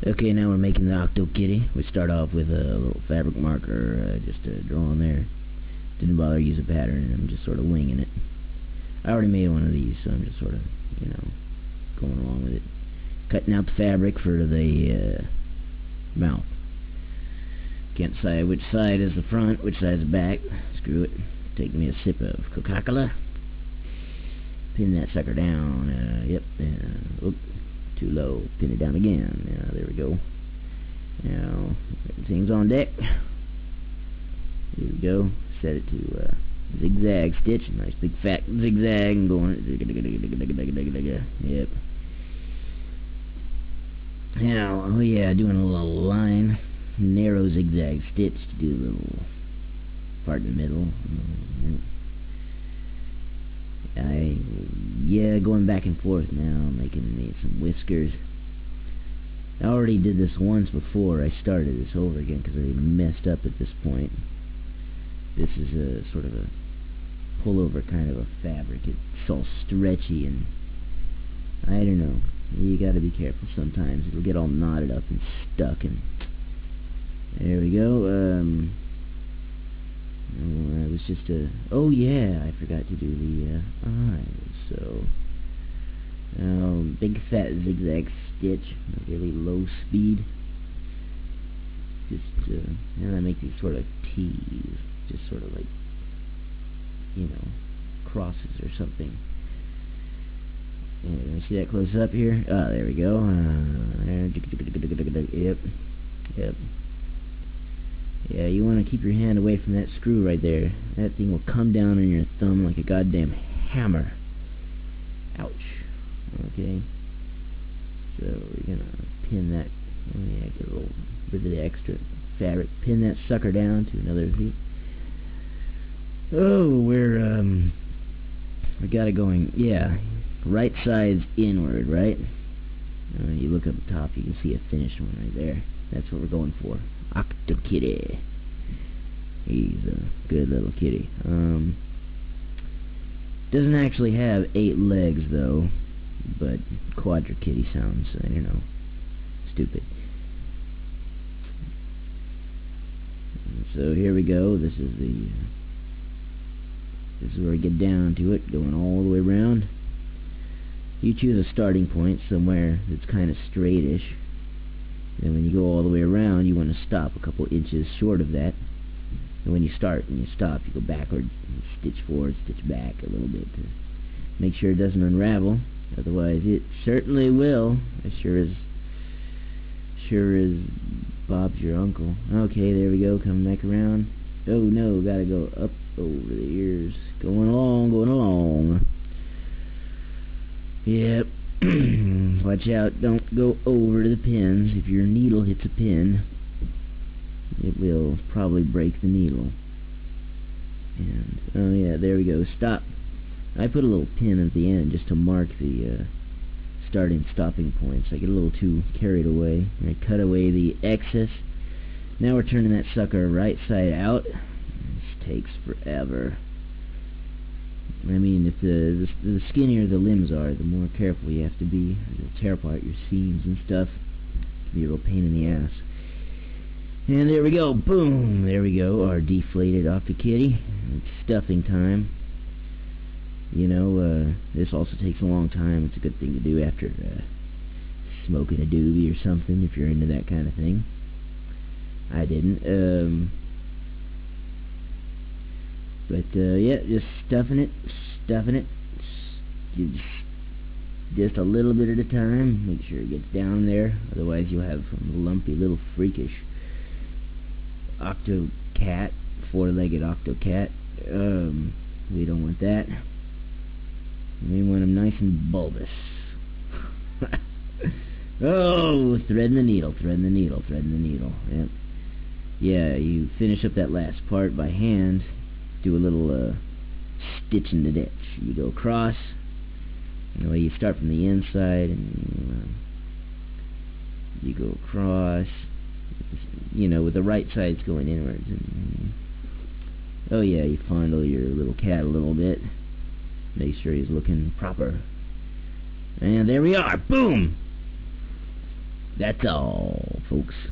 Okay, now we're making the Octokitty. We start off with a little fabric marker, just to draw on there. Didn't bother to use a pattern, I'm just sort of winging it. I already made one of these, so I'm just sort of, going along with it. Cutting out the fabric for the mouth. Can't decide which side is the front, which side is the back. Screw it. Taking me a sip of Coca-Cola. Pin that sucker down. Yep. Oop. Too low. Pin it down again. There we go. Now, everything's on deck. Here we go. Set it to zigzag stitch. Nice big fat zigzag and going. Yep. Now, oh yeah, doing a little line. Narrow zigzag stitch to do a little part in the middle. Going back and forth now, making me some whiskers. I already did this once before I started this over again because I messed up at this point. This is a sort of a pullover kind of a fabric. It's all stretchy and I don't know. You gotta be careful sometimes. It'll get all knotted up and stuck, and there we go. It was just a... Oh yeah, I forgot to do the eyes. So, big fat zigzag stitch, really low speed. Just, and I make these sort of T's, just sort of like, crosses or something. Yeah, see that close up here? Oh, there we go. Yep. Yeah, you want to keep your hand away from that screw right there. That thing will come down on your thumb like a goddamn hammer. Ouch. Okay. So we're gonna pin that. Oh yeah, get a little bit of the extra fabric. Pin that sucker down to another V. Oh, we got it going. Yeah, right side's inward, right? You look up top, you can see a finished one right there. That's what we're going for. Octokitty. He's a good little kitty. Doesn't actually have 8 legs though, but Quadrokitty sounds, stupid. So here we go. This is where we get down to it, going all the way around. You choose a starting point somewhere that's kind of straightish. And when you go all the way around, you want to stop a couple inches short of that. And when you start and you stop, you go backward, stitch forward, stitch back a little bit to make sure it doesn't unravel. Otherwise, it certainly will. As sure as Bob's your uncle. Okay, there we go. Coming back around. Oh no, gotta go up over the ears. Going along. Yep. Watch out, don't go over the pins. If your needle hits a pin, it will probably break the needle. And, oh yeah, there we go, stop. I put a little pin at the end just to mark the starting stopping points. I get a little too carried away. I cut away the excess. Now we're turning that sucker right side out. This takes forever. I mean, if the skinnier the limbs are, the more careful you have to be. It'll tear apart your seams and stuff. It'll be a real pain in the ass. And there we go. Boom! There we go. Our deflated Octokitty. It's stuffing time. This also takes a long time. It's a good thing to do after smoking a doobie or something, if you're into that kind of thing. I didn't. But, yeah, just stuffing it. Just a little bit at a time. Make sure it gets down there. Otherwise, you'll have some lumpy little freakish octocat, 4-legged octocat. We don't want that. We want them nice and bulbous. Oh, threading the needle. Yep. Yeah, you finish up that last part by hand. Do a little stitch in the ditch. You go across. You start from the inside and you go across. With the right sides going inwards. And, oh yeah, you fondle your little cat a little bit. Make sure he's looking proper. And there we are. Boom! That's all, folks.